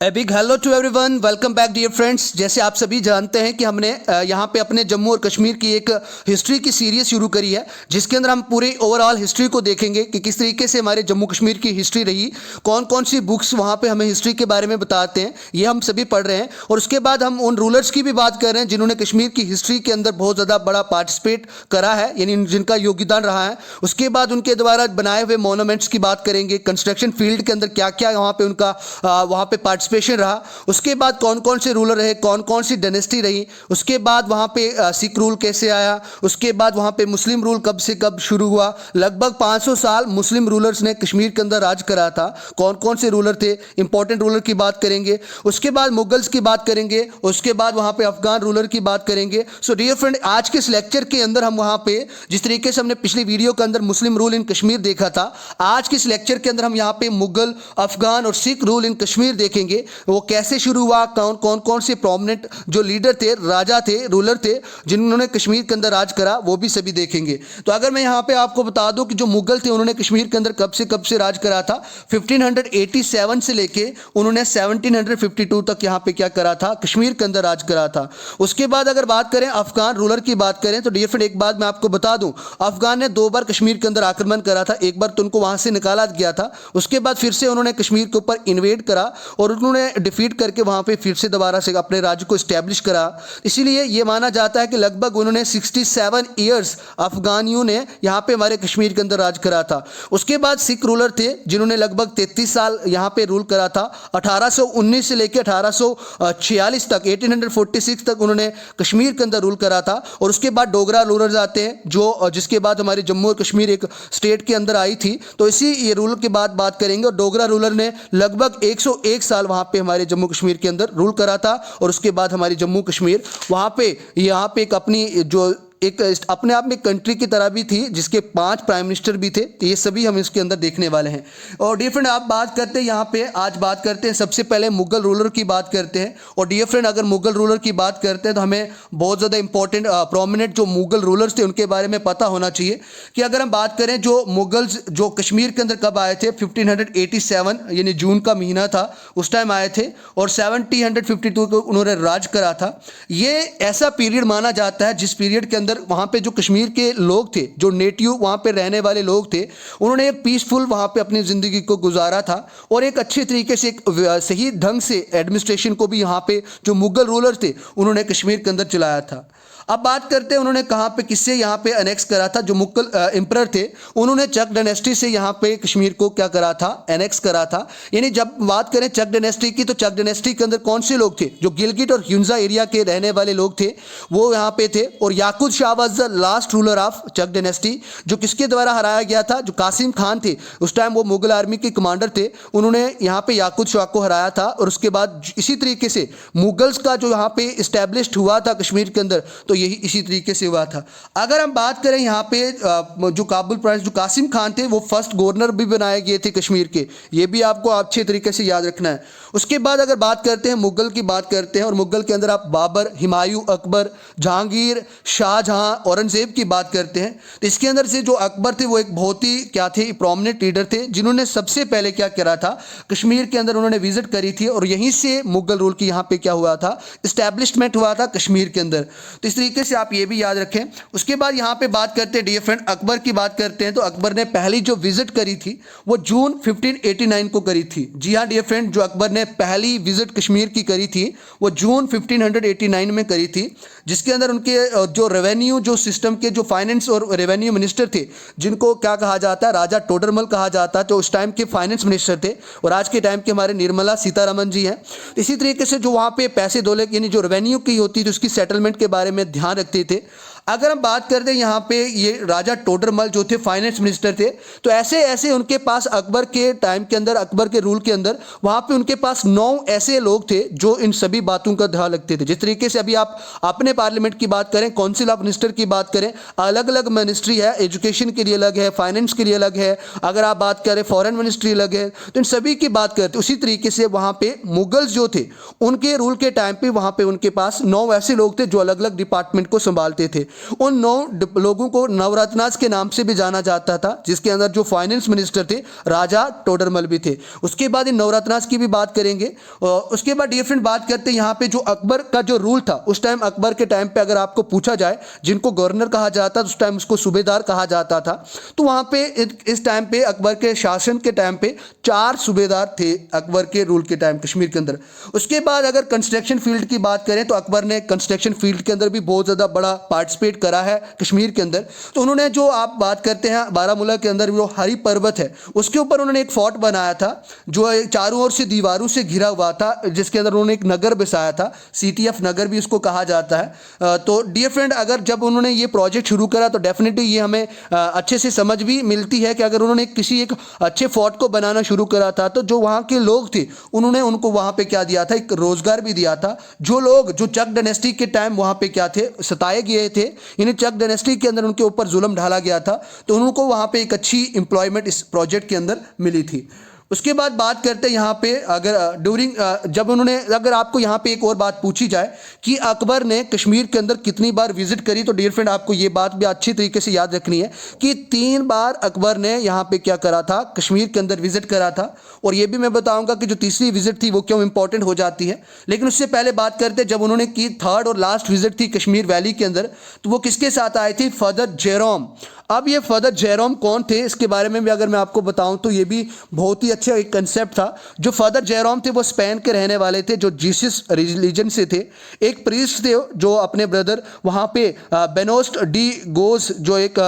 A big hello to everyone, welcome back dear friends. जैसे आप सभी जानते हैं कि हमने यहाँ पे अपने जम्मू और कश्मीर की एक हिस्ट्री की सीरीज शुरू करी है, जिसके अंदर हम पूरी ओवरऑल हिस्ट्री को देखेंगे कि किस तरीके से हमारे जम्मू कश्मीर की हिस्ट्री रही, कौन कौन सी बुक्स वहाँ पे हमें हिस्ट्री के बारे में बताते हैं, ये हम सभी पढ़ रहे हैं। और उसके बाद हम उन रूलर्स की भी बात कर रहे हैं जिन्होंने कश्मीर की हिस्ट्री के अंदर बहुत ज़्यादा बड़ा पार्टिसिपेट करा है, यानी जिनका योगदान रहा है। उसके बाद उनके द्वारा बनाए हुए मोनूमेंट्स की बात करेंगे, कंस्ट्रक्शन फील्ड के अंदर क्या क्या वहाँ पे उनका वहाँ पे पार्टिसिपेशन रहा। उसके बाद कौन कौन से रूलर रहे, कौन कौन सी डायनेस्टी रही। उसके बाद वहाँ पे सिख रूल कैसे आया। उसके बाद वहाँ पे मुस्लिम रूल कब से कब शुरू हुआ। लगभग 500 साल मुस्लिम रूलर्स ने कश्मीर के अंदर राज करा था। कौन कौन से रूलर थे, इंपॉर्टेंट रूलर की बात करेंगे। उसके बाद मुगल्स की बात करेंगे। उसके बाद वहाँ पे अफगान रूलर की बात करेंगे। सो डियर फ्रेंड, आज के इस लेक्चर के अंदर हम वहाँ पे जिस तरीके से हमने पिछली वीडियो के अंदर मुस्लिम रूल इन कश्मीर देखा था, आज के इस लेक्चर के अंदर हम यहाँ पे मुगल, अफगान और सिख रूल इन कश्मीर देखेंगे। वो कैसे शुरू हुआ, कौन कौन से प्रोमिनेंट जो लीडर थे, राजा थे, रूलर थे जिन्होंने कश्मीर के अंदर राज करा, वो भी सभी देखेंगे। तो अगर मैं यहाँ पे आपको बता दूं कि जो मुगल थे उन्होंने कश्मीर के अंदर कब से राज करा था, 1587 से लेके उन्होंने 1752 तक यहाँ पे क्या करा था, कश्मीर के अंदर राज करा था। उसके बाद अगर बात करें अफगान रूलर की बात करें तो डियर फ्रेंड, एक बात मैं आपको बता दूं, अफगान ने 2 बार कश्मीर के अंदर आक्रमण करा था। एक बार तो उनको वहां से निकाला गया था, उसके बाद फिर से उन्होंने कश्मीर के ऊपर इन्वेड करा और उन्होंने डिफीट करके वहां पे फिर से दोबारा से अपने राज्य को स्टैब्लिश करा। इसीलिए यह माना जाता है कि लगभग उन्होंने 67 ईयर्स अफगानियों ने यहाँ पे हमारे कश्मीर के अंदर राज करा था। उसके बाद सिख रूलर थे जिन्होंने लगभग 33 साल यहाँ पे रूल करा था। 1819 से लेकर 1846 तक, 1846 तक उन्होंने कश्मीर के अंदर रूल करा था। और उसके बाद डोगरा रूलर्स आते हैं जो जिसके बाद हमारे जम्मू और कश्मीर एक स्टेट के अंदर आई थी। तो इसी ये रूल के बाद बात करेंगे। और डोगरा रूलर ने लगभग 101 साल वहाँ पे हमारे जम्मू कश्मीर के अंदर रूल करा था। और उसके बाद हमारी जम्मू कश्मीर वहाँ पे यहाँ पे एक अपनी जो एक अपने आप में कंट्री की तरह भी थी, जिसके 5 प्राइम मिनिस्टर भी थे। तो ये सभी हम इसके अंदर देखने वाले हैं। और डियर फ्रेंड, आप बात करते हैं यहाँ पे, आज बात करते हैं सबसे पहले मुगल रूलर की बात करते हैं। और डियर फ्रेंड, अगर मुगल रूलर की बात करते हैं तो हमें बहुत ज़्यादा इंपॉर्टेंट प्रोमिनेंट जो मुगल रूलर्स थे उनके बारे में पता होना चाहिए कि अगर हम बात करें जो मुगल्स जो कश्मीर के अंदर कब आए थे, 1587 यानी जून का महीना था, उस टाइम आए थे। और 1752 को उन्होंने राज करा था। ये ऐसा पीरियड माना जाता है जिस पीरियड के अंदर वहाँ पे जो कश्मीर के लोग थे, जो नेटिव वहाँ पे रहने वाले लोग थे, उन्होंने एक पीसफुल वहाँ पे अपनी ज़िंदगी को गुजारा था। और एक अच्छे तरीके से, एक सही ढंग से एडमिनिस्ट्रेशन को भी यहाँ पे जो मुगल रूलर थे उन्होंने कश्मीर के अंदर चलाया था। अब बात करते हैं उन्होंने कहाँ पे किससे यहाँ पे अनेक्स करा था। जो मुगल एम्परर थे उन्होंने चक डायनेस्टी से यहाँ पे कश्मीर को क्या करा था, अनेक्स करा था। यानी जब बात करें चक डायनेस्टी की, तो चक डायनेस्टी के अंदर कौन से लोग थे, जो गिलगिट और ह्यूंजा एरिया के रहने वाले लोग थे वो यहाँ पे थे। और Yakut Shah was the last ruler of Chak dynasty, जो किसके द्वारा हराया गया था, जो कासिम खान थे उस टाइम वो मुगल आर्मी के कमांडर थे, उन्होंने यहाँ पे याकूत शाह को हराया था। और उसके बाद इसी तरीके से मुगल्स का जो यहाँ पे इस्टेब्लिश्ड हुआ था कश्मीर के अंदर, तो यही इसी तरीके से हुआ था। अगर हम बात करें यहाँ पे जो काबुल प्रोविंस, जो कासिम खान थे वो फर्स्ट गवर्नर भी बनाए गए थे कश्मीर के, ये भी आपको अच्छे तरीके से याद रखना है। उसके बाद अगर बात करते हैं मुगल की बात करते हैं, और मुगल के अंदर आप बाबर, हुमायूं, अकबर, जहांगीर, शाहजहां, औरंगजेब की बात करते हैं। तो इसके अंदर से जो अकबर थे वो एक बहुत ही क्या थे, प्रोमिनेंट लीडर थे जिन्होंने सबसे पहले क्या करा था, कश्मीर के अंदर उन्होंने विजिट करी थी। और यहीं से मुगल रूल की यहाँ पे क्या हुआ था, इस्टेब्लिशमेंट हुआ था कश्मीर के अंदर। तो इस तरीके से आप ये भी याद रखें। उसके बाद यहाँ पे बात करते हैं डियर फ्रेंड, अकबर की बात करते हैं। तो अकबर ने पहली जो विजिट करी थी वो जून 1589 को करी थी। जी हाँ डियर फ्रेंड, जो अकबर ने पहली विजिट कश्मीर की करी थी वो जून 1589 में करी थी, जिसके अंदर उनके जो रेवेन्यू जो सिस्टम के जो फाइनेंस और रेवेन्यू मिनिस्टर थे, जिनको क्या कहा जाता है, राजा टोडरमल कहा जाता है, तो उस टाइम के फाइनेंस मिनिस्टर थे। और आज के टाइम के हमारे निर्मला सीतारमन जी हैं। इसी तरीके से जो वहाँ पे पैसे दौलत यानी जो रेवेन्यू की होती थी उसकी सेटलमेंट के बारे में ध्यान रखते थे। अगर हम बात करते हैं यहाँ पे, ये राजा टोडरमल जो थे फाइनेंस मिनिस्टर थे, तो ऐसे ऐसे उनके पास अकबर के टाइम के अंदर, अकबर के रूल के अंदर वहाँ पे उनके पास 9 ऐसे लोग थे जो इन सभी बातों का ध्यान रखते थे। जिस तरीके से अभी आप अपने पार्लियामेंट की बात करें, काउंसिल ऑफ मिनिस्टर की बात करें, अलग अलग मिनिस्ट्री है, एजुकेशन के लिए अलग है, फाइनेंस के लिए अलग है, अगर आप बात करें फॉरेन मिनिस्ट्री अलग है, तो इन सभी की बात करते। उसी तरीके से वहाँ पे मुगल्स जो थे उनके रूल के टाइम पे वहाँ पे उनके पास 9 ऐसे लोग थे जो अलग अलग डिपार्टमेंट को संभालते थे। उन 9 लोगों को नवरत्नास के नाम से भी जाना जाता था, जिसके अंदर जो फाइनेंस मिनिस्टर थे राजा टोडरमल भी थे। उसके बाद इन नवरत्नास की भी बात करेंगे। और उसके बाद डियर फ्रेंड बात करते हैं यहाँ पे जो अकबर का जो रूल था उस टाइम, अकबर के टाइम पे अगर आपको पूछा जाए, जिनको गवर्नर कहा जाता उस टाइम उसको सूबेदार कहा जाता था, तो वहाँ पे इस टाइम पे अकबर के शासन के टाइम पे 4 सूबेदार थे अकबर के रूल के टाइम कश्मीर के अंदर। उसके बाद अगर कंस्ट्रक्शन फील्ड की बात करें तो अकबर ने कंस्ट्रक्शन फील्ड के अंदर भी बहुत ज़्यादा बड़ा पार्टिसिपेट करा है कश्मीर के अंदर। तो उन्होंने जो आप बात करते हैं बारामूला के अंदर जो हरी पर्वत है उसके ऊपर उन्होंने एक फोर्ट बनाया था जो चारों ओर से दीवारों से घिरा हुआ था, जिसके अंदर उन्होंने एक नगर बसाया था, सिटी ऑफ नगर भी उसको कहा जाता है। तो डियर फ्रेंड अगर जब उन्होंने ये प्रोजेक्ट शुरू करा तो डेफिनेटली ये हमें अच्छे से समझ भी मिलती है कि अगर उन्होंने किसी एक अच्छे फोर्ट को बनाना शुरू करा था तो जो वहाँ के लोग थे उन्होंने उनको वहाँ पे क्या दिया था, एक रोजगार भी दिया था। जो लोग जो चक डायनेस्टी के टाइम वहाँ पे क्या थे, सताए गए थे, यानी चक डायनेस्टी के अंदर उनके ऊपर जुल्म ढाला गया था, तो उनको वहाँ पे एक अच्छी एम्प्लॉयमेंट इस प्रोजेक्ट के अंदर मिली थी। उसके बाद बात करते हैं यहाँ पे अगर ड्यूरिंग जब उन्होंने, अगर आपको यहाँ पे एक और बात पूछी जाए कि अकबर ने कश्मीर के अंदर कितनी बार विजिट करी, तो डियर फ्रेंड आपको ये बात भी अच्छी तरीके से याद रखनी है कि 3 बार अकबर ने यहाँ पे क्या करा था, कश्मीर के अंदर विजिट करा था। और ये भी मैं बताऊँगा कि जो तीसरी विजिट थी वो क्यों इंपॉर्टेंट हो जाती है। लेकिन उससे पहले बात करते हैं जब उन्होंने की 3rd और लास्ट विजिट थी कश्मीर वैली के अंदर, तो वो किसके साथ आए थे, फादर जेरोम। अब ये फादर जेरोम कौन थे इसके बारे में भी अगर मैं आपको बताऊं तो ये भी बहुत ही अच्छा एक कंसेप्ट था। जो फादर जेरोम थे वो स्पेन के रहने वाले थे, जो जीसस रिलीजन से थे। एक प्रीस्ट थे जो अपने ब्रदर वहाँ पे बेनोस्ट डी गोज, जो एक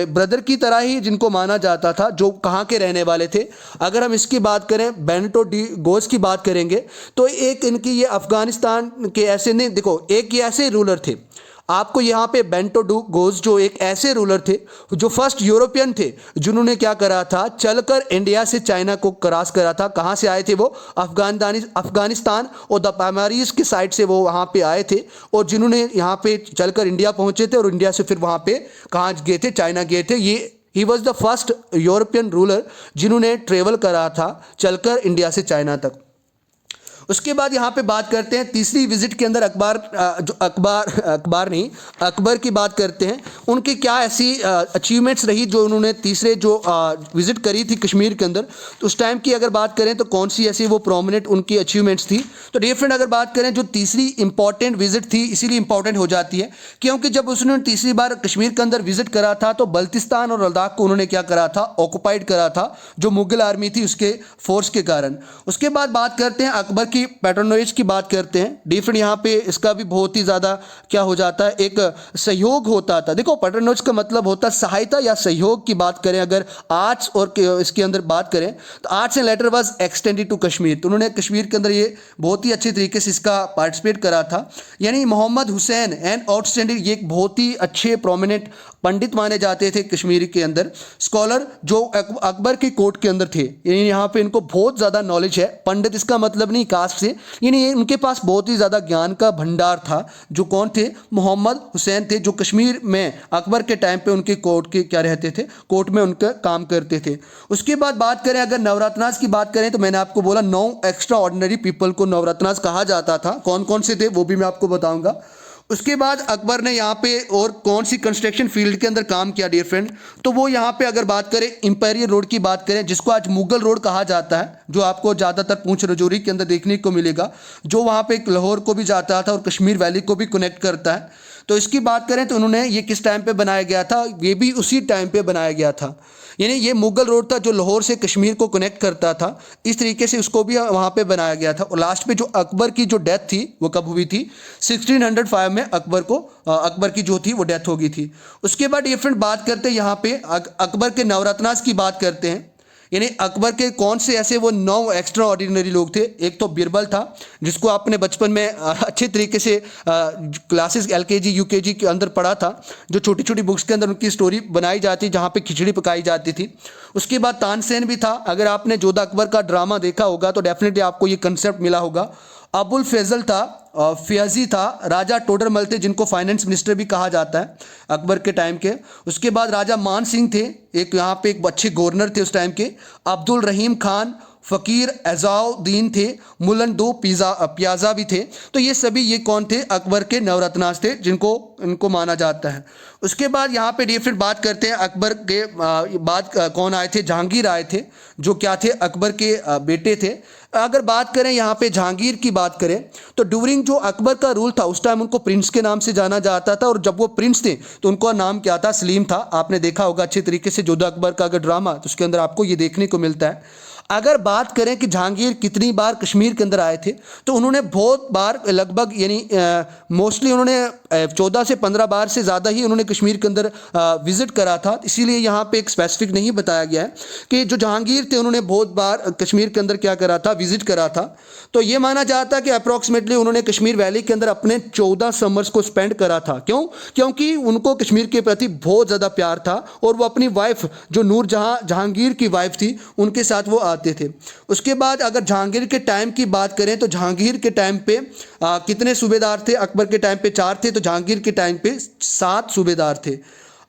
ब्रदर की तरह ही जिनको माना जाता था, जो कहाँ के रहने वाले थे। अगर हम इसकी बात करें, बेनेटो डी गोज की बात करेंगे तो एक इनकी ये अफगानिस्तान के ऐसे नहीं, देखो एक ये ऐसे रूलर थे, आपको यहाँ पे बेंटो डू गोज जो एक ऐसे रूलर थे जो फर्स्ट यूरोपियन थे जिन्होंने क्या करा था, चलकर इंडिया से चाइना को क्रॉस करा था। कहाँ से आए थे वो, अफगानिस्तान और द पैमारीज की साइड से वो वहाँ पे आए थे, और जिन्होंने यहाँ पे चलकर इंडिया पहुँचे थे और इंडिया से फिर वहाँ पे कहाँ गए थे, चाइना गए थे। ये he was the first European ruler जिन्होंने ट्रेवल करा था चलकर इंडिया से चाइना तक। उसके बाद यहाँ पे बात करते हैं तीसरी विजिट के अंदर अकबर की बात करते हैं। उनकी क्या ऐसी अचीवमेंट्स रही जो उन्होंने तीसरे जो विजिट करी थी कश्मीर के अंदर, तो उस टाइम की अगर बात करें तो कौन सी ऐसी वो प्रोमिनेंट उनकी अचीवमेंट्स थी। तो डियर फ्रेंड अगर बात करें जो तीसरी इंपॉर्टेंट विजिट थी, इसीलिए इंपॉर्टेंट हो जाती है क्योंकि जब उसने तीसरी बार कश्मीर के अंदर विजिट करा था तो बल्तिस्तान और लद्दाख को उन्होंने क्या करा था, ऑक्युपाइड करा था, जो मुगल आर्मी थी उसके फोर्स के कारण। उसके बाद बात करते हैं अकबर की पैट्रोनेज की बात करते हैं। डिफरेंट यहाँ पे इसका भी बहुत ही ज़्यादा क्या हो जाता है, एक सहयोग होता था। देखो पैट्रोनेज का मतलब होता है सहायता या सहयोग की बात करें, अगर आर्ट्स और इसके अंदर बात करें तो arts and letter was extended to Kashmir, तो उन्होंने कश्मीर के अंदर ये बहुत ही अच्छे तरीके से इसका पार्टिसिपेट करा था। यानी मोहम्मद हुसैन एंड आउटस्टैंडिंग, ये एक बहुत ही अच्छे प्रोमिनेंट पंडित माने जाते थे कश्मीर के अंदर, स्कॉलर जो अकबर की कोर्ट के अंदर थे। यानी यहाँ पे इनको बहुत ज़्यादा नॉलेज है। पंडित इसका मतलब नहीं कास्ट से, यानी उनके पास बहुत ही ज़्यादा ज्ञान का भंडार था। जो कौन थे, मोहम्मद हुसैन थे, जो कश्मीर में अकबर के टाइम पे उनके कोर्ट के क्या रहते थे, कोर्ट में उनका काम करते थे। उसके बाद बात करें अगर नवरत्नास की बात करें तो मैंने आपको बोला 9 एक्स्ट्रा ऑर्डिनरी पीपल को नवरत्नास कहा जाता था। कौन कौन से थे वो भी मैं आपको बताऊंगा। उसके बाद अकबर ने यहाँ पे और कौन सी कंस्ट्रक्शन फील्ड के अंदर काम किया डियर फ्रेंड, तो वो यहाँ पे अगर बात करें इंपीरियल रोड की बात करें, जिसको आज मुगल रोड कहा जाता है, जो आपको ज़्यादातर पूंछ रजौरी के अंदर देखने को मिलेगा, जो वहाँ पे लाहौर को भी जाता था और कश्मीर वैली को भी कनेक्ट करता है। तो इसकी बात करें तो उन्होंने ये किस टाइम पे बनाया गया था, ये भी उसी टाइम पे बनाया गया था। यानी ये मुगल रोड था जो लाहौर से कश्मीर को कनेक्ट करता था, इस तरीके से उसको भी वहाँ पे बनाया गया था। और लास्ट पे जो अकबर की जो डेथ थी वो कब हुई थी, 1605 में अकबर की जो थी वो डेथ हो गई थी। उसके बाद ये फ्रेंड बात करते हैं यहाँ पे अकबर के नवरत्नास की बात करते हैं। यानी अकबर के कौन से ऐसे वो 9 एक्स्ट्रा ऑर्डिनरी लोग थे। एक तो बिरबल था, जिसको आपने बचपन में अच्छे तरीके से क्लासेस LKG UKG के अंदर पढ़ा था, जो छोटी छोटी बुक्स के अंदर उनकी स्टोरी बनाई जाती, जहाँ पे खिचड़ी पकाई जाती थी। उसके बाद तानसेन भी था। अगर आपने जोधा अकबर का ड्रामा देखा होगा तो डेफिनेटली आपको ये कंसेप्ट मिला होगा। अबुल फैजल था, फियाजी था, राजा टोडरमल थे, जिनको फाइनेंस मिनिस्टर भी कहा जाता है अकबर के टाइम के। उसके बाद राजा मान सिंह थे, एक यहाँ पे एक अच्छे गवर्नर थे उस टाइम के। अब्दुल रहीम खान, फ़कीर एज़ाउद्दीन थे, मुल्लन दो प्याज़ा भी थे। तो ये सभी ये कौन थे? अकबर के नवरत्नास थे, जिनको इनको माना जाता है। उसके बाद यहाँ पे डिफरेंट बात करते हैं अकबर के बाद कौन आए थे? जहांगीर आए थे, जो क्या थे? अकबर के बेटे थे। अगर बात करें यहाँ पे जहांगीर की बात करें तो ड्यूरिंग जो अकबर का रूल था उस टाइम उनको प्रिंस के नाम से जाना जाता था, और जब वो प्रिंस थे तो उनका नाम क्या था? सलीम था। आपने देखा होगा अच्छे तरीके से जोधा अकबर का अगर ड्रामा, तो उसके अंदर आपको ये देखने को मिलता है। अगर बात करें कि जहांगीर कितनी बार कश्मीर के अंदर आए थे, तो उन्होंने बहुत बार, लगभग यानी मोस्टली उन्होंने 14 से 15 बार से ज़्यादा ही उन्होंने कश्मीर के अंदर विज़िट करा था। इसीलिए यहाँ पे एक स्पेसिफिक नहीं बताया गया है कि जो जहांगीर थे उन्होंने बहुत बार कश्मीर के अंदर क्या करा था? विज़िट करा था। तो ये माना जाता है कि अप्रॉक्सीमेटली उन्होंने कश्मीर वैली के अंदर अपने 14 समर्स को स्पेंड करा था। क्यों? क्योंकि उनको कश्मीर के प्रति बहुत ज़्यादा प्यार था, और वो अपनी वाइफ जो नूरजहां जहांगीर की वाइफ थी उनके साथ वो आते थे। उसके बाद अगर जहांगीर के टाइम की बात करें तो जहांगीर के टाइम पे कितने सूबेदार थे? अकबर के टाइम पे 4 थे, तो जहांगीर के टाइम पे 7 सूबेदार थे।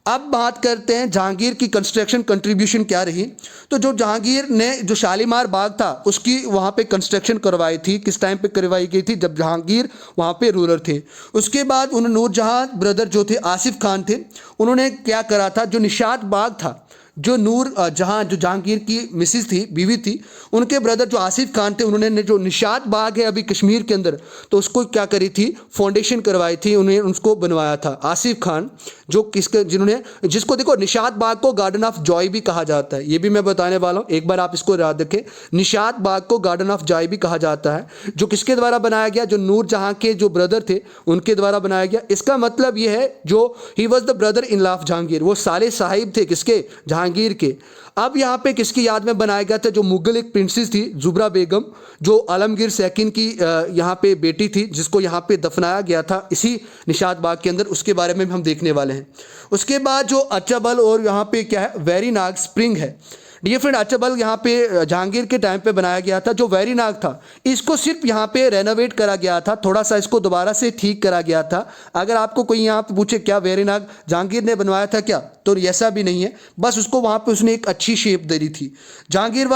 अब बात करते हैं जहांगीर की कंस्ट्रक्शन कंट्रीब्यूशन क्या रही। तो जो जहांगीर ने जो शालीमार बाग था उसकी वहाँ पे कंस्ट्रक्शन करवाई थी, किस टाइम पे करवाई गई थी? जब जहांगीर वहाँ पे रूलर थे। उसके बाद उन्होंने नूरजहां ब्रदर जो थे आसिफ खान थे, उन्होंने क्या करा था? जो निशात बाग था, जो नूर जहां जो जहांगीर की मिसिस थी, बीवी थी, उनके ब्रदर जो आसिफ खान थे, उन्होंने जो निशात बाग है अभी कश्मीर के अंदर, तो उसको क्या करी थी? फाउंडेशन करवाई थी, उन्हें उसको बनवाया था आसिफ खान, जो किसके जिन्होंने जिसको देखो निशात बाग को गार्डन ऑफ जॉय भी कहा जाता है। ये भी मैं बताने वाला हूँ, एक बार आप इसको याद रखें। निशात बाग को गार्डन ऑफ जॉय भी कहा जाता है, जो किसके द्वारा बनाया गया? जो नूरजहां के जो ब्रदर थे उनके द्वारा बनाया गया। इसका मतलब ये है जो he was the brother in law of Jahangir, वो साले साहिब थे किसके? जहांगीर के। अब यहाँ पे किसकी याद में बनाया गया था? जो मुगल एक प्रिंसेस थी ज़ुबरा बेगम, जो आलमगीर सेकंड की यहाँ पे बेटी थी, जिसको यहाँ पे दफनाया गया था इसी निशात बाग के अंदर, उसके बारे में हम देखने वाले हैं। उसके बाद जो अच्चबल और यहाँ पे क्या है? वेरीनाग स्प्रिंग है। डियर फ्रेंड, अच्चबल यहाँ पे जहांगीर के टाइम पे बनाया गया था। जो वेरीनाग था इसको सिर्फ यहाँ पे रेनोवेट करा गया था, थोड़ा सा इसको दोबारा से ठीक करा गया था। अगर आपको कोई यहाँ पे पूछे क्या वेरीनाग जहांगीर ने बनवाया था क्या, तो ऐसा भी नहीं है, बस उसको वहाँ पे उसने एक अच्छी शेप दे दी थी। जहांगीर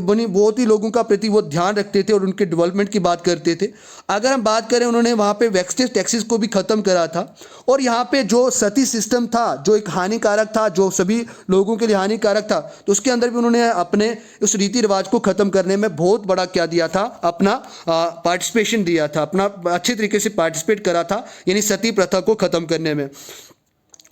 बनी बहुत ही लोगों का प्रति वो ध्यान रखते थे और उनके डेवलपमेंट की बात करते थे। अगर हम बात करें, उन्होंने वहाँ पे वेक्सटेज टैक्सेस को भी ख़त्म करा था, और यहाँ पे जो सती सिस्टम था जो एक हानिकारक था, जो सभी लोगों के लिए हानिकारक था, तो उसके अंदर भी उन्होंने अपने उस रीति रिवाज को ख़त्म करने में बहुत बड़ा क्या दिया था? अपना पार्टिसिपेशन दिया था, अपना अच्छे तरीके से पार्टिसिपेट करा था, यानी सती प्रथा को ख़त्म करने में।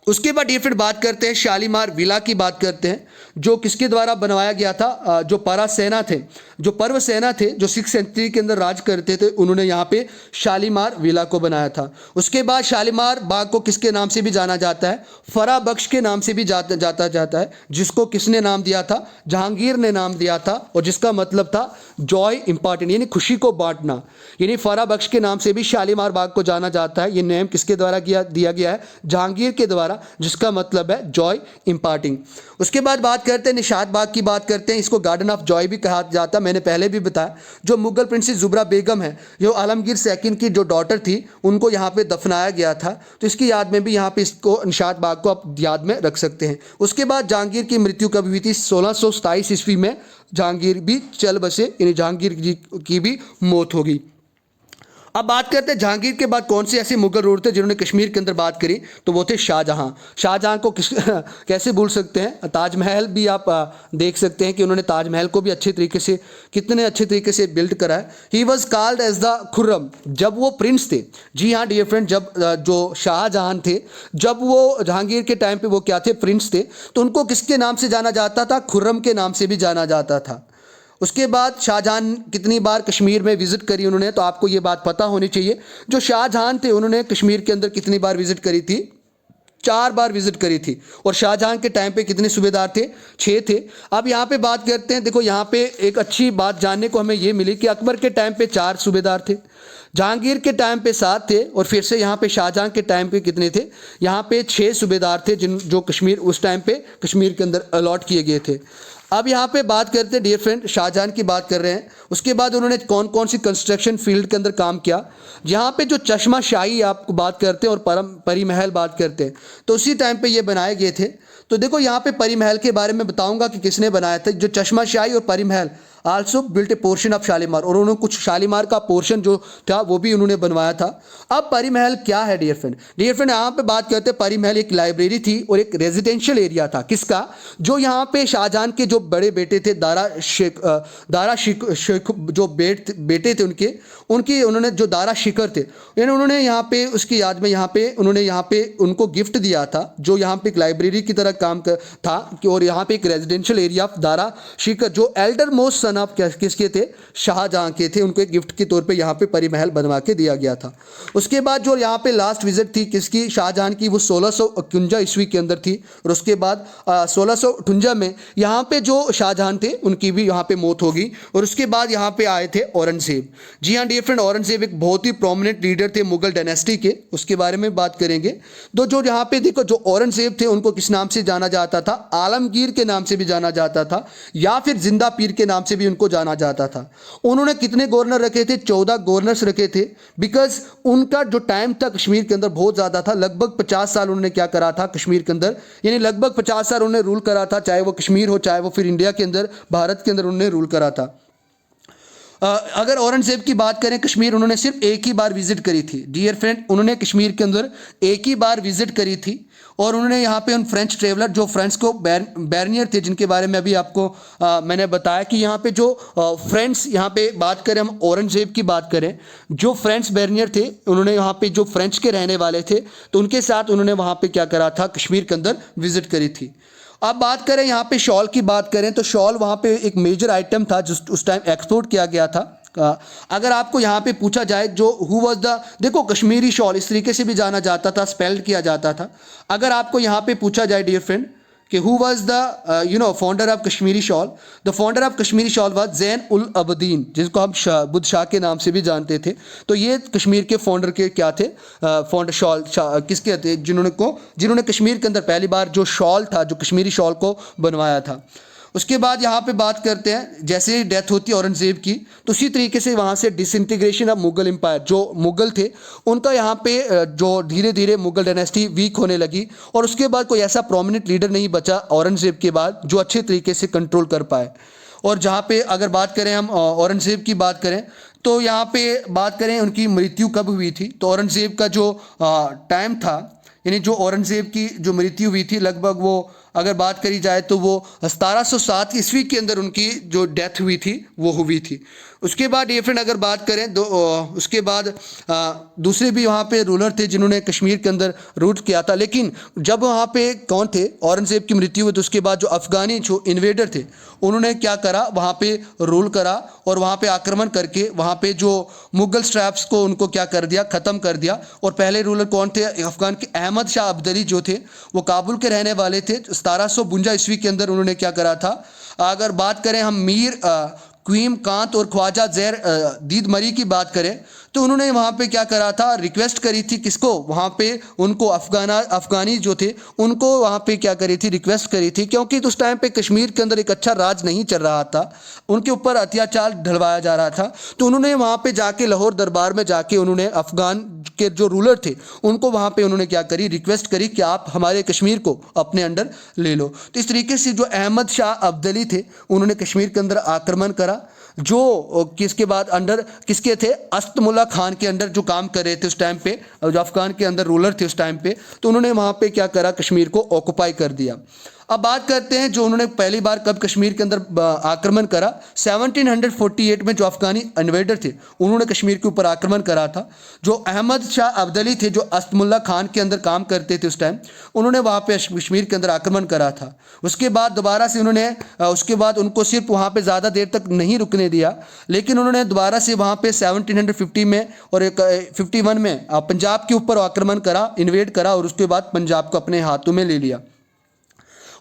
उसके बाद ये फिर बात करते हैं शालीमार विला की बात करते हैं, जो किसके द्वारा बनवाया गया था? जो परासेना थे, जो पर्व सेना थे, जो 6th सेंचुरी के अंदर राज करते थे, उन्होंने यहाँ पे शालीमार विला को बनाया था। उसके बाद शालीमार बाग को किसके नाम से भी जाना जाता है? फरा बख्श के नाम से भी जाता है, जिसको किसने नाम दिया था? जहांगीर ने नाम दिया था, और जिसका मतलब था जॉय इम्पॉर्टेंट, यानी खुशी को बांटना। यानी फरा बख्श के नाम से भी शालीमार बाग को जाना जाता है। ये नेम किसके द्वारा दिया गया है? जहांगीर के द्वारा, जिसका मतलब है जॉय इम्पार्टिंग। उसके बाद बात करते हैं निशात बाग की बात करते हैं, इसको गार्डन ऑफ जॉय भी कहा जाता है, मैंने पहले भी बताया। जो मुगल प्रिंसेस ज़ुबरा बेगम है, जो आलमगीर सेकंड की जो डॉटर थी, उनको यहाँ पे दफनाया गया था, तो इसकी याद में भी यहाँ पे इसको निशात बाग को आप याद में रख सकते हैं। उसके बाद जहांगीर की मृत्यु कब हुई थी? 1627 ईस्वी में जहांगीर भी चल बसे, यानी जहांगीर जी की भी मौत हो गई। अब बात करते हैं जहांगीर के बाद कौन से ऐसे मुगल रूलर थे जिन्होंने कश्मीर के अंदर बात करी, तो वो थे शाहजहां। शाहजहां को कैसे भूल सकते हैं? ताजमहल भी आप देख सकते हैं कि उन्होंने ताजमहल को भी अच्छे तरीके से, कितने अच्छे तरीके से बिल्ड करा है। He was called as the Khurram, जब वो प्रिंस थे। जी हाँ डियर फ्रेंड, जब जो शाहजहां थे, जब वो जहांगीर के टाइम पे वो क्या थे? प्रिंस थे, तो उनको किसके नाम से जाना जाता था? खुर्रम के नाम से भी जाना जाता था। उसके बाद शाहजहां कितनी बार कश्मीर में विज़िट करी उन्होंने, तो आपको ये बात पता होनी चाहिए। जो शाहजहां थे उन्होंने कश्मीर के अंदर कितनी बार विज़िट करी थी? 4 बार विज़िट करी थी। और शाहजहां के टाइम पे कितने सूबेदार थे? 6 थे। अब यहाँ पे बात करते हैं, देखो यहाँ पे एक अच्छी बात जानने को हमें ये मिली कि अकबर के टाइम पे 4 सूबेदार थे, जहांगीर के टाइम पे 7 थे, और फिर से यहाँ पे शाहजहां के टाइम पे कितने थे? यहाँ पे 6 सूबेदार थे, जो कश्मीर उस टाइम पे कश्मीर के अंदर अलॉट किए गए थे। अब यहाँ पे बात करते हैं डियर फ्रेंड, शाहजहां की बात कर रहे हैं। उसके बाद उन्होंने कौन कौन सी कंस्ट्रक्शन फील्ड के अंदर काम किया? यहाँ पे जो चश्मा शाही आपको बात करते हैं और परी महल बात करते हैं, तो उसी टाइम पे ये बनाए गए थे। तो देखो यहाँ पे परी महल के बारे में बताऊंगा कि किसने बनाया था। जो चश्मा शाही और परी महल, also built A portion of Shalimar, और उन्होंने कुछ शालीमार का पोर्शन जो था वो भी उन्होंने बनवाया था। अब परी महल क्या है डियर फ्रेंड? डियर फ्रेंड यहाँ पे बात करते हैं, परी महल एक लाइब्रेरी थी और एक रेजिडेंशियल एरिया था। किसका? जो यहाँ पे शाहजहां के जो बड़े बेटे थे दारा शेख जो बेटे थे उनके उन्होंने जो दारा शिखर थे, यानी उन्होंने यहाँ पे उसकी याद में उन्होंने यहाँ पे उनको गिफ्ट दिया था, जो यहाँ पे एक लाइब्रेरी की तरह काम था और यहाँ पे एक रेजिडेंशियल एरिया ऑफ दारा शिखर जो एल्डर मोस्ट सन ऑफ किसके थे? शाहजहां के थे। उनको एक गिफ्ट के तौर पे यहाँ पे परी महल बनवा के दिया गया था। उसके बाद जो यहाँ पे लास्ट विजिट थी किसकी? शाहजहां की, वो 1651 ईस्वी के अंदर थी। और उसके बाद 1658 में यहाँ पे जो शाहजहां थे उनकी भी यहाँ पे मौत होगी। और उसके बाद यहाँ पे आए थे औरंगजेब। जी हाँ डियर फ्रेंड, औरंगजेब एक बहुत ही प्रोमिनेंट लीडर थे मुगल डायनेस्टी के, उसके बारे में बात करेंगे। तो जो यहाँ पे देखो जो औरंगजेब थे उनको किस नाम से जाना जाता था? आलमगीर के नाम से भी जाना जाता था, या फिर जिंदा पीर के नाम से भी उनको जाना जाता था। उन्होंने कितने गवर्नर रखे थे? 14 गवर्नर्स रखे थे, बिकॉज उनका जो टाइम था कश्मीर के अंदर बहुत ज़्यादा था। लगभग 50 साल उन्होंने क्या करा था कश्मीर के अंदर, यानी लगभग 50 साल उन्होंने रूल करा था, चाहे वो कश्मीर हो चाहे वो फिर इंडिया के अंदर भारत के अंदर उन्होंने रूल करा था। अगर औरंगजेब की बात करें, कश्मीर उन्होंने सिर्फ एक ही बार विजिट करी थी डियर फ्रेंड, उन्होंने कश्मीर के अंदर एक ही बार विजिट करी थी। और उन्होंने यहाँ पे उन फ्रेंच ट्रेवलर जो फ्रेंच को बैरनियर थे, जिनके बारे में अभी आपको मैंने बताया कि यहाँ पे जो फ्रेंड्स, यहाँ पे बात करें हम औरंगजेब की बात करें, जो फ्रेंच बैरनियर थे उन्होंने यहाँ पे जो फ्रेंच के रहने वाले थे तो उनके साथ उन्होंने वहाँ पे क्या करा था? कश्मीर के अंदर विजिट करी थी। अब बात करें यहाँ पे शॉल की बात करें तो शॉल वहाँ पे एक मेजर आइटम था जो उस टाइम एक्सपोर्ट किया गया था। अगर आपको यहाँ पे पूछा जाए जो हु वाज द, देखो कश्मीरी शॉल इस तरीके से भी जाना जाता था, स्पेल्ड किया जाता था। अगर आपको यहाँ पे पूछा जाए डियर फ्रेंड कि who was the founder of Kashmiri shawl, the founder of Kashmiri shawl was Zain ul Abidin, जिसको हम बुद्ध शाह के नाम से भी जानते थे। तो ये कश्मीर के फाउंडर के क्या थे? फाउंडर शॉल किसके थे? जिन्होंने कश्मीर के अंदर पहली बार जो शॉल था, जो कश्मीरी शॉल को बनवाया था। उसके बाद यहाँ पे बात करते हैं, जैसे ही डेथ होती है औरंगजेब की तो उसी तरीके से वहाँ से डिसइंटीग्रेशन ऑफ मुगल एम्पायर, जो मुगल थे उनका यहाँ पे जो धीरे धीरे मुगल डायनेस्टी वीक होने लगी। और उसके बाद कोई ऐसा प्रोमिनेंट लीडर नहीं बचा औरंगजेब के बाद जो अच्छे तरीके से कंट्रोल कर पाए। और जहाँ पे अगर बात करें हम औरंगजेब की बात करें तो यहाँ पे बात करें उनकी मृत्यु कब हुई थी, तो औरंगजेब का जो टाइम था, यानी जो औरंगजेब की जो मृत्यु हुई थी, लगभग वो अगर बात करी जाए तो वो 1707 ईस्वी के अंदर उनकी जो डेथ हुई थी वो हुई थी। उसके बाद ये फ्रेंड अगर बात करें उसके बाद दूसरे भी वहाँ पे रूलर थे जिन्होंने कश्मीर के अंदर रूल किया था। लेकिन जब वहाँ पे कौन थे? औरंगजेब की मृत्यु हुई तो उसके बाद जो अफगानी जो इन्वेडर थे उन्होंने क्या करा? वहाँ पे रूल करा और वहाँ पे आक्रमण करके वहाँ पे जो मुगल स्ट्रैप्स को उनको क्या कर दिया? ख़त्म कर दिया। और पहले रूलर कौन थे अफगान के? अहमद शाह अब्दली जो थे, वो काबुल के रहने वाले थे। 1752 ईस्वी के अंदर उन्होंने क्या करा था? अगर बात करें हम मीर क्वीम कांत और ख्वाजा जैर दीद मरी की बात करें तो उन्होंने वहाँ पे क्या करा था? रिक्वेस्ट करी थी किसको? वहाँ पे उनको अफगानी जो थे उनको वहाँ पे क्या करी थी? रिक्वेस्ट करी थी, क्योंकि उस टाइम पे कश्मीर के अंदर एक अच्छा राज नहीं चल रहा था, उनके ऊपर अत्याचार ढलवाया जा रहा था। तो उन्होंने वहाँ पे जाके लाहौर दरबार में जाके उन्होंने अफगान के जो रूलर थे उनको वहाँ पे उन्होंने क्या करी? रिक्वेस्ट करी कि आप हमारे कश्मीर को अपने अंडर ले लो। तो इस तरीके से जो अहमद शाह अब्दली थे उन्होंने कश्मीर के अंदर आक्रमण करा, जो किसके बाद अंडर किसके थे? अस्तमुल्ला खान के अंडर जो काम कर रहे थे उस टाइम पे, जो अफगान के अंदर रूलर थे उस टाइम पे। तो उन्होंने वहाँ पे क्या करा? कश्मीर को ऑक्युपाई कर दिया। अब बात करते हैं जो उन्होंने पहली बार कब कश्मीर के अंदर आक्रमण करा। 1748 में जो अफगानी इन्वेडर थे उन्होंने कश्मीर के ऊपर आक्रमण करा था। जो अहमद शाह अब्दली थे जो अस्तमुल्ला खान के अंदर काम करते थे उस टाइम, उन्होंने वहाँ पे कश्मीर के अंदर आक्रमण करा था। उसके बाद दोबारा से उन्होंने उसके बाद उनको सिर्फ वहाँ पे ज़्यादा देर तक नहीं रुकने दिया, लेकिन उन्होंने दोबारा से वहाँ पे 1750 में और 51 में पंजाब के ऊपर आक्रमण करा, इन्वेड करा और उसके बाद पंजाब को अपने हाथों में ले लिया।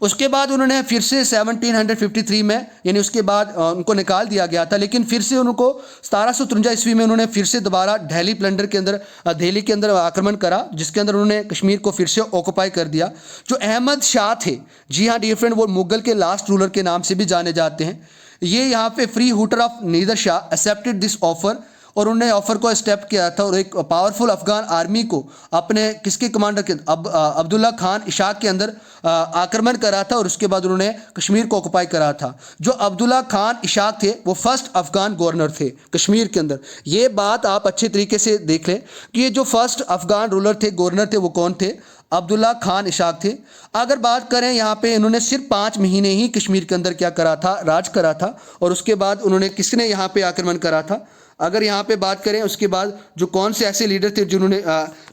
उसके बाद उन्होंने फिर से 1753 में, यानी उसके बाद उनको निकाल दिया गया था, लेकिन फिर से उनको 1753 ईस्वी में उन्होंने फिर से दोबारा दिल्ली प्लंडर के अंदर दिल्ली के अंदर आक्रमण करा, जिसके अंदर उन्होंने कश्मीर को फिर से ऑक्युपाई कर दिया। जो अहमद शाह थे, जी हाँ डियर फ्रेंड, वो मुगल के लास्ट रूलर के नाम से भी जाने जाते हैं। ये यहाँ पे free hooter of neither Shah accepted this offer, और उन्होंने ऑफर को स्टेप किया था और एक पावरफुल अफगान आर्मी को अपने किसके कमांडर के अब्दुल्ला खान इशाक के अंदर आक्रमण करा था और उसके बाद उन्होंने कश्मीर को ऑक्युपाई करा था। जो अब्दुल्ला खान इशाक थे वो फर्स्ट अफगान गवर्नर थे कश्मीर के अंदर। ये बात आप अच्छे तरीके से देख लें कि ये जो फर्स्ट अफगान रूलर थे, गवर्नर थे, वो कौन थे? अब्दुल्ला खान इशाक थे। अगर बात करें यहाँ पे इन्होंने सिर्फ 5 महीने ही कश्मीर के अंदर क्या करा था? राज करा था। और उसके बाद उन्होंने किसने यहाँ पे आक्रमण करा था? अगर यहाँ पे बात करें उसके बाद जो कौन से ऐसे लीडर थे जिन्होंने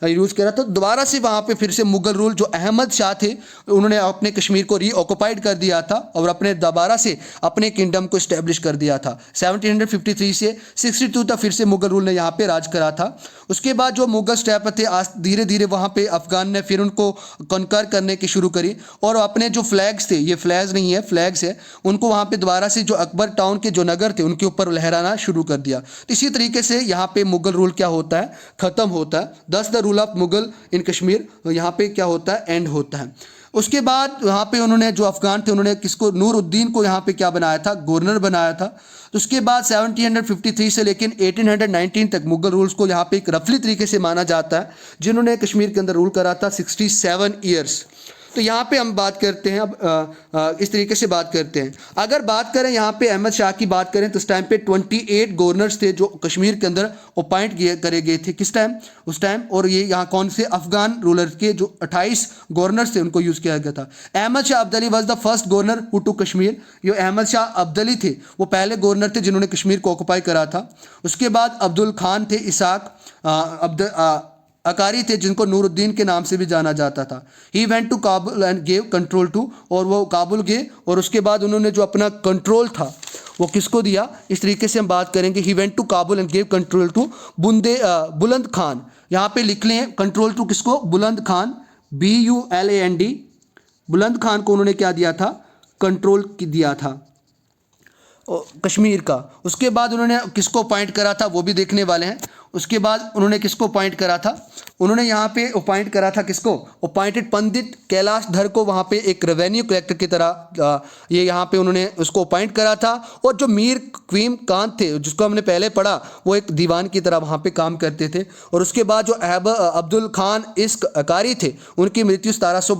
यूज़ करा, तो दोबारा से वहाँ पे फिर से मुगल रूल जो अहमद शाह थे उन्होंने अपने कश्मीर को रीऑक्युपाइड कर दिया था और अपने दोबारा से अपने किंगडम को इस्टेब्लिश कर दिया था। 1753 से 62 तक फिर से मुगल रूल ने यहाँ पे राज करा था। उसके बाद जो मुगल स्टेप थे आज धीरे धीरे वहाँ पे अफगान ने फिर उनको कॉन्कर करने की शुरू करी और अपने जो फ्लैग्स थे, ये फ्लैग्स नहीं है, फ्लैग्स है, उनको वहाँ पे दोबारा से जो अकबर टाउन के जो नगर थे उनके ऊपर लहराना शुरू कर दिया। इसी तरीके से यहाँ पे मुगल रूल क्या होता है? खत्म होता है। दस द रूल ऑफ मुगल इन कश्मीर यहाँ पे क्या होता है? एंड होता है। उसके बाद यहाँ पे उन्होंने जो अफगान थे उन्होंने किसको? नूरुद्दीन को यहाँ पे क्या बनाया था? गवर्नर बनाया था। तो उसके बाद 1753 से लेकिन 1819 तक मुगल रूल्स को यहाँ पे एक रफली तरीके से माना जाता है, जिन्होंने कश्मीर के अंदर रूल करा था 67 ईयर्स। तो यहाँ पे हम बात करते हैं अब इस तरीके से बात करते हैं। अगर बात करें यहाँ पे अहमद शाह की बात करें तो उस टाइम पे 28 गवर्नर्स थे जो कश्मीर के अंदर अपॉइंट करे गए थे। किस टाइम? उस टाइम। और ये यहाँ कौन से? अफगान रूलर के जो 28 गवर्नर्स थे उनको यूज़ किया गया था। Ahmad Shah Abdali was the first governor who to Kashmir. ये अहमद शाह अब्दली थे, वो पहले गवर्नर थे जिन्होंने कश्मीर को ऑक्युपाई करा था। उसके बाद अब्दुल खान थे इसाक अकारी थे जिनको नूरुद्दीन के नाम से भी जाना जाता था। He went to Kabul and gave control to, और वो काबुल गए और उसके बाद उन्होंने जो अपना कंट्रोल था वो किसको दिया? इस तरीके से हम बात करेंगे। He went to Kabul and gave control to Buland Khan. यहाँ पे लिख लें कंट्रोल टू किसको? बुलंद खान, BULAND। बुलंद खान को उन्होंने क्या दिया था? कंट्रोल दिया था कश्मीर का। उसके बाद उन्होंने किसको अपॉइंट करा था वो भी देखने वाले हैं। उसके बाद उन्होंने किसको अपॉइंट करा था? उन्होंने यहाँ पे अपॉइंट करा था किसको? अपॉइंटेड पंडित कैलाश धर को वहाँ पे एक रेवेन्यू कलेक्टर की तरह ये यहाँ पे उन्होंने उसको अपॉइंट करा था। और जो मीर क्वीम कान थे जिसको हमने पहले पढ़ा, वो एक दीवान की तरह वहाँ पे काम करते थे। और उसके बाद जो अब्दुल खान इश्क अकारी थे उनकी मृत्यु 1700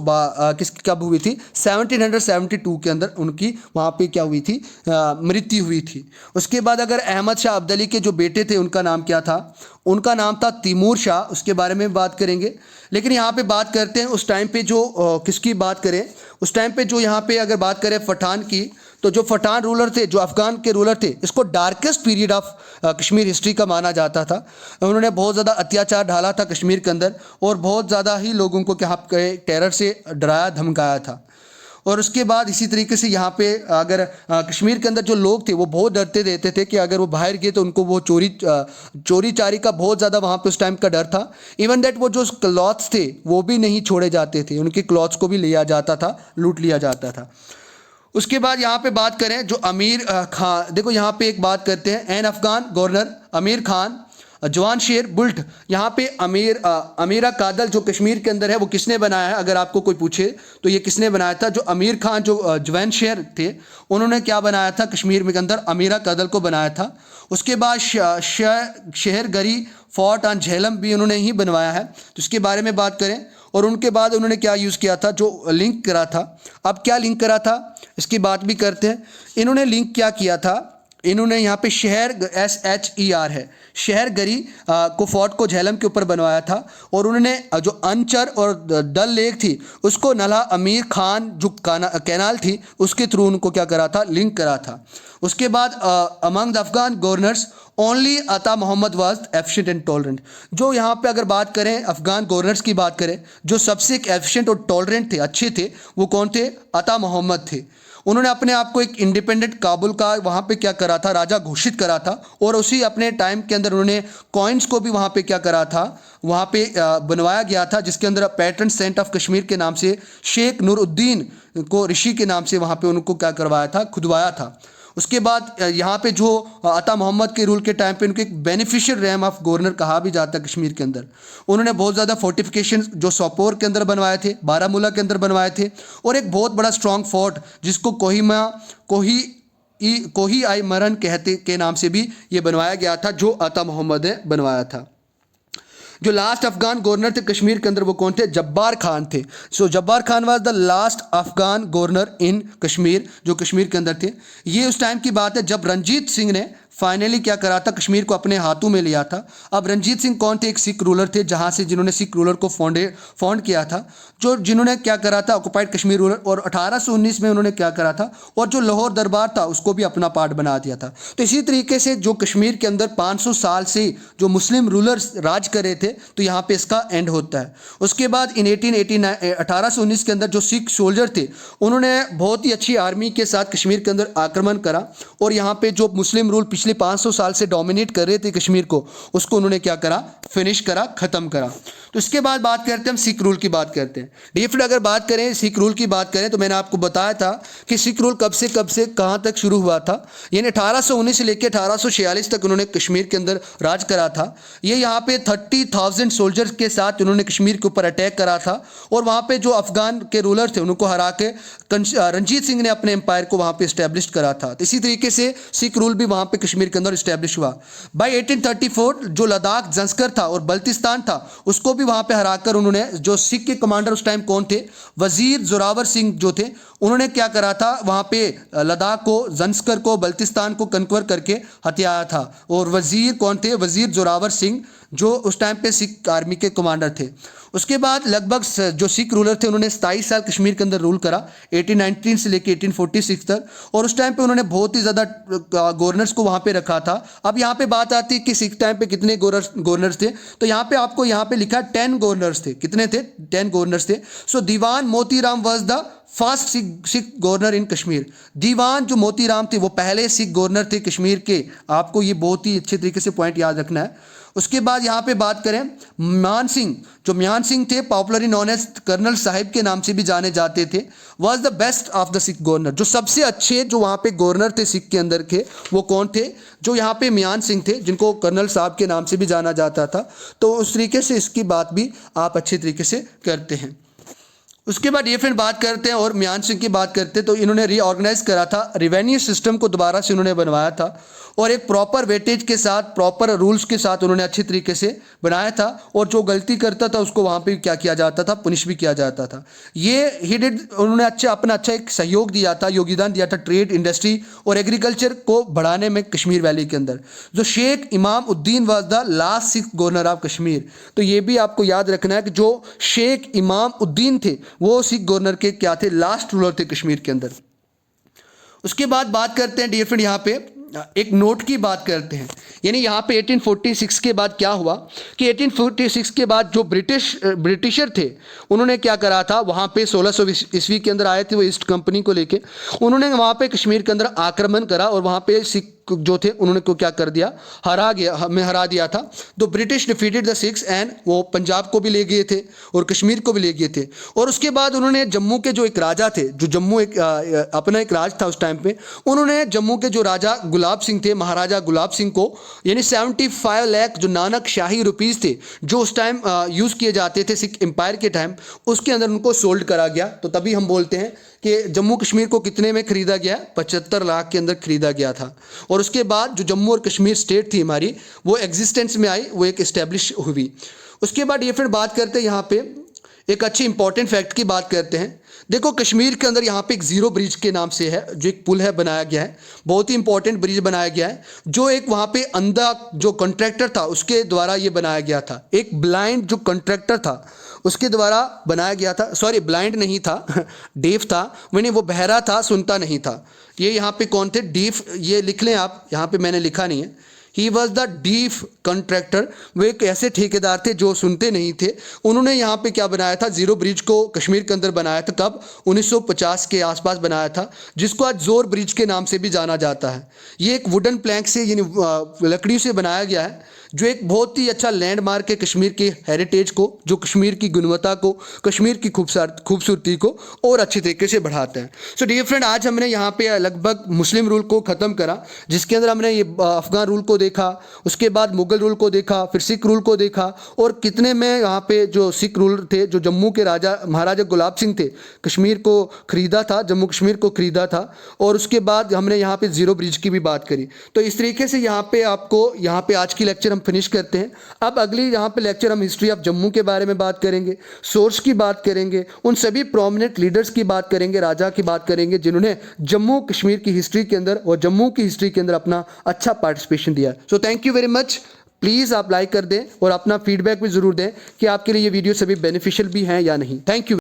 कब हुई थी? 1772 के अंदर उनकी वहाँ पे क्या हुई थी? मृत्यु हुई थी। उसके बाद अगर अहमद शाह अब्दली के जो बेटे थे उनका नाम क्या था? उनका नाम था तैमूर शाह। उसके बारे में बात करेंगे। लेकिन यहाँ पे बात करते हैं उस टाइम पे जो किसकी बात करें, उस टाइम पे जो यहाँ पे अगर बात करें पठान की, तो जो पठान रूलर थे, जो अफगान के रूलर थे, इसको darkest period of Kashmir history का माना जाता था। उन्होंने बहुत ज़्यादा अत्याचार ढाला था कश्मीर के अंदर और बहुत ज़्यादा ही लोगों को क्या टेरर से डराया धमकाया था। और उसके बाद इसी तरीके से यहाँ पे अगर कश्मीर के अंदर जो लोग थे वो बहुत डरते रहते थे कि अगर वो बाहर गए तो उनको वो चोरी चारी का बहुत ज़्यादा वहाँ पे उस टाइम का डर था। इवन दैट वो जो क्लॉथ्स थे वो भी नहीं छोड़े जाते थे, उनके क्लॉथ्स को भी लिया जाता था, लूट लिया जाता था। उसके बाद यहाँ पे बात करें जो अमीर खान, देखो यहाँ पे एक बात करते हैं। एन अफगान गवर्नर अमीर खान जवान शेर बुल्ट। यहाँ पे अमीरा कादल जो कश्मीर के अंदर है वो किसने बनाया है? अगर आपको कोई पूछे तो ये किसने बनाया था? जो अमीर खान जो जवान शेर थे उन्होंने क्या बनाया था कश्मीर में के अंदर? अमीरा कादल को बनाया था। उसके बाद शहर गरी फोर्ट ऑन झेलम भी उन्होंने ही बनवाया है, तो इसके बारे में बात करें। और उनके बाद उन्होंने क्या यूज़ किया था? जो लिंक करा था। अब क्या लिंक करा था इसकी बात भी करते हैं। इन्होंने लिंक क्या किया था? इन्होंने यहाँ पे शहर SHER है, शहर गरी को फोर्ट को झेलम के ऊपर बनवाया था। और उन्होंने जो अंचर और डल लेक थी उसको नला अमीर खान जो कैनाल थी उसके थ्रू उनको क्या करा था? लिंक करा था। उसके बाद among the Afghan governors only Atta Mohammad was efficient and tolerant. जो यहाँ पे अगर बात करें अफगान गवर्नर्स की बात करें, जो सबसे एफिशिएंट और टॉलरेंट थे, अच्छे थे, वो कौन थे? अता मोहम्मद थे। उन्होंने अपने आप को एक इंडिपेंडेंट काबुल का वहाँ पे क्या करा था? राजा घोषित करा था। और उसी अपने टाइम के अंदर उन्होंने कॉइन्स को भी वहाँ पे क्या करा था? वहाँ पे बनवाया गया था, जिसके अंदर पैटर्न सेंट ऑफ कश्मीर के नाम से शेख नूरुद्दीन को ऋषि के नाम से वहाँ पे उनको क्या करवाया था? खुदवाया था। उसके बाद यहाँ पे जो अता मोहम्मद के रूल के टाइम पे उनको एक बेनिफिशियल रैम ऑफ गवर्नर कहा भी जाता है कश्मीर के अंदर। उन्होंने बहुत ज़्यादा फोर्टिफिकेशन जो सोपोर के अंदर बनवाए थे, बारामूला के अंदर बनवाए थे, और एक बहुत बड़ा स्ट्रॉन्ग फोर्ट जिसको कोही आई मरन कहते के नाम से भी ये बनवाया गया था, जो अता मोहम्मद ने बनवाया था। जो लास्ट अफगान गवर्नर थे कश्मीर के अंदर वो कौन थे? जब्बार खान थे। So Jabbar Khan was the last Afghan governor in Kashmir, जो कश्मीर के अंदर थे। ये उस टाइम की बात है जब रंजीत सिंह ने फाइनली क्या करा था, कश्मीर को अपने हाथों में लिया था। अब रंजीत सिंह कौन थे? एक सिख रूलर थे, जहां से जिन्होंने सिख रूलर को फाउंड किया था, जो जिन्होंने क्या करा था, ऑक्युपाइड कश्मीर रूलर, और 1819 में उन्होंने क्या करा था, और जो लाहौर दरबार था उसको भी अपना पार्ट बना दिया था। तो इसी तरीके से जो कश्मीर के अंदर 500 साल से जो मुस्लिम रूलर्स राज कर रहे थे, तो यहाँ पे इसका एंड होता है। उसके बाद इन 1819 के अंदर जो सिख सोल्जर थे उन्होंने बहुत ही अच्छी आर्मी के साथ कश्मीर के अंदर आक्रमण करा, और यहाँ पे जो मुस्लिम रूल पिछले 500 साल से डोमिनेट कर रहे थे कश्मीर को, उसको उन्होंने क्या करा? फिनिश करा, खत्म करा। तो इसके बाद बात करते हैं हम सिख रूल की बात करते हैं। डिफरेंट अगर बात करें सिख रूल की बात करें तो मैंने आपको बताया था कि सिख रूल कब से कहाँ तक शुरू हुआ था। यानी 1819 से लेकर 1846 तक उन्होंने कश्मीर के अंदर राज करा था। ये यहाँ पे 30,000 सोल्जर्स के साथ उन्होंने कश्मीर के ऊपर अटैक करा था, और वहाँ पे जो अफगान के रूलर थे उनको हरा के रंजीत सिंह ने अपने एम्पायर को वहाँ पे इस्टेब्लिश करा था। तो इसी तरीके से सिख रूल भी वहाँ पे कश्मीर के अंदर इस्टेब्लिश हुआ। बाय 1834 जो लद्दाख, जंस्कर था और बल्तिस्तान था उसको भी वहाँ पे हराकर उन्होंने, जो सिख के कमांडर उस टाइम कौन थे? वजीर जोरावर सिंह जो थे, उन्होंने क्या करा था, वहाँ पे लद्दाख को, जंस्कर को, बल्तिस्तान को कन्क्वर करके हथियाया था। और वजीर कौन थे? वजीर जोरावर सिंह, जो उस टाइम पे सिख आर्मी के कमांडर थे। उसके बाद लगभग जो सिख रूलर थे उन्होंने 27 साल कश्मीर के अंदर रूल करा, 1819 से लेकर 1846 तक, और उस टाइम पे उन्होंने बहुत ही ज़्यादा गवर्नर्स को वहाँ पे रखा था। अब यहाँ पे बात आती है कि सिख टाइम पे कितने गवर्नर्स थे, तो यहाँ पे आपको यहाँ पे लिखा 10 गवर्नर्स थे। कितने थे? 10 गवर्नर्स थे। So Diwan Motiram was the first Sikh governor in Kashmir. Diwan जो मोतीराम थे वो पहले सिख गवर्नर थे कश्मीर के। आपको ये बहुत ही अच्छे तरीके से पॉइंट याद रखना है। उसके बाद यहाँ पे बात करें म्यान सिंह, जो म्यान सिंह थे, popularly known as colonel Sahib के नाम से भी जाने जाते थे, was the best of the Sikh governor. जो सबसे अच्छे जो वहाँ पे गवर्नर थे सिख के अंदर के, वो कौन थे? जो यहाँ पे म्यान सिंह थे, जिनको कर्नल साहब के नाम से भी जाना जाता था। तो उस तरीके से इसकी बात भी आप अच्छे तरीके से करते हैं। उसके बाद ये फिर बात करते हैं और म्यान सिंह की बात करते हैं, तो इन्होंने रीऑर्गेनाइज करा था, रेवेन्यू सिस्टम को दोबारा से उन्होंने बनवाया था, और एक प्रॉपर वेटेज के साथ, प्रॉपर रूल्स के साथ उन्होंने अच्छी तरीके से बनाया था। और जो गलती करता था उसको वहाँ पे क्या किया जाता था? पुनिश भी किया जाता था। ये ही डिड, उन्होंने अपना अच्छा एक सहयोग दिया था, योगदान दिया था ट्रेड, इंडस्ट्री और एग्रीकल्चर को बढ़ाने में कश्मीर वैली के अंदर। जो शेख इमाम Uddin was the last Sikh governor of Kashmir. तो ये भी आपको याद रखना है कि जो शेख इमाम उद्दीन थे वो सिख गवर्नर के क्या थे? लास्ट रूलर थे कश्मीर के अंदर। उसके बाद बात करते हैं डियर फ्रेंड, यहाँ पे एक नोट की बात करते हैं। यानी यहाँ पे 1846 के बाद क्या हुआ कि 1846 के बाद जो ब्रिटिशर थे उन्होंने क्या करा था, वहाँ पे 1600 ईस्वी के अंदर आए थे वो ईस्ट कंपनी को लेके। उन्होंने वहाँ पे कश्मीर के अंदर आक्रमण करा, और वहाँ पे सिख जो थे उन्होंने को क्या कर दिया? हरा दिया था। तो British defeated the Sikhs and वो पंजाब को भी ले गए थे और कश्मीर को भी ले गए थे। और उसके बाद उन्होंने जम्मू के जो एक राजा थे, जो जम्मू अपना एक राज था उस टाइम पे, उन्होंने जम्मू के जो राजा गुलाब सिंह थे, महाराजा गुलाब सिंह को, यानी 75 लाख जो नानक शाही रुपीज़ थे जो उस टाइम यूज़ किए जाते थे सिख एम्पायर के टाइम, उसके अंदर उनको सोल्ड करा गया। तो तभी हम बोलते हैं कि जम्मू कश्मीर को कितने में खरीदा गया? 75 लाख के अंदर खरीदा गया था। और उसके बाद जो जम्मू और कश्मीर स्टेट थी हमारी, वो एग्जिस्टेंस में आई, वो एक इस्टेब्लिश हुई। उसके बाद ये फिर बात करते हैं यहाँ पे एक अच्छी इंपॉर्टेंट फैक्ट की बात करते हैं। देखो कश्मीर के अंदर यहाँ पे एक जीरो ब्रिज के नाम से है, जो एक पुल है बनाया गया है, बहुत ही इंपॉर्टेंट ब्रिज बनाया गया है, जो एक वहाँ पे अंधा जो कॉन्ट्रैक्टर था उसके द्वारा ये बनाया गया था। एक ब्लाइंड जो कॉन्ट्रैक्टर था उसके द्वारा बनाया गया था। सॉरी, ब्लाइंड नहीं था, डेफ था, मैंने वो बहरा था, सुनता नहीं था। ये यहाँ पे कौन थे? डेफ, ये लिख लें आप, यहाँ पे मैंने लिखा नहीं है। He was the deaf contractor. वो एक ऐसे ठेकेदार थे जो सुनते नहीं थे। उन्होंने यहाँ पे क्या बनाया था? जीरो ब्रिज को कश्मीर के अंदर बनाया था। कब? 1950 के आसपास बनाया था, जिसको आज जोर ब्रिज के नाम से भी जाना जाता है। ये एक वुडन प्लैंक से, यानी लकड़ी से बनाया गया है, जो एक बहुत ही अच्छा लैंडमार्क है कश्मीर के हेरिटेज को, जो कश्मीर की गुणवत्ता को, कश्मीर की खूबसूरती को और अच्छे तरीके से बढ़ाते हैं। सो डियर फ्रेंड, आज हमने यहाँ पे लगभग मुस्लिम रूल को ख़त्म करा, जिसके अंदर हमने ये अफगान रूल को देखा, उसके बाद मुगल रूल को देखा, फिर सिख रूल को देखा, और कितने में यहाँ पे जो सिख रूल थे, जो जम्मू के राजा महाराजा गुलाब सिंह थे, कश्मीर को खरीदा था, जम्मू कश्मीर को खरीदा था, और उसके बाद हमने यहाँ पे ज़ीरो ब्रिज की भी बात करी। तो इस तरीके से यहाँ पे आपको यहाँ पे आज की लेक्चर हम फिनिश करते हैं। अब अगली यहाँ पे लेक्चर हम हिस्ट्री ऑफ जम्मू के बारे में बात करेंगे, सोर्स की बात करेंगे, उन सभी प्रोमिनेंट लीडर्स की बात करेंगे, राजा की बात करेंगे जिन्होंने जम्मू कश्मीर की हिस्ट्री के अंदर और जम्मू की हिस्ट्री के अंदर अपना अच्छा पार्टिसिपेशन दिया। So thank you very much. Please आप लाइक कर दें और अपना फीडबैक भी ज़रूर दें कि आपके लिए ये वीडियो सभी बेनिफिशियल भी हैं या नहीं। Thank you.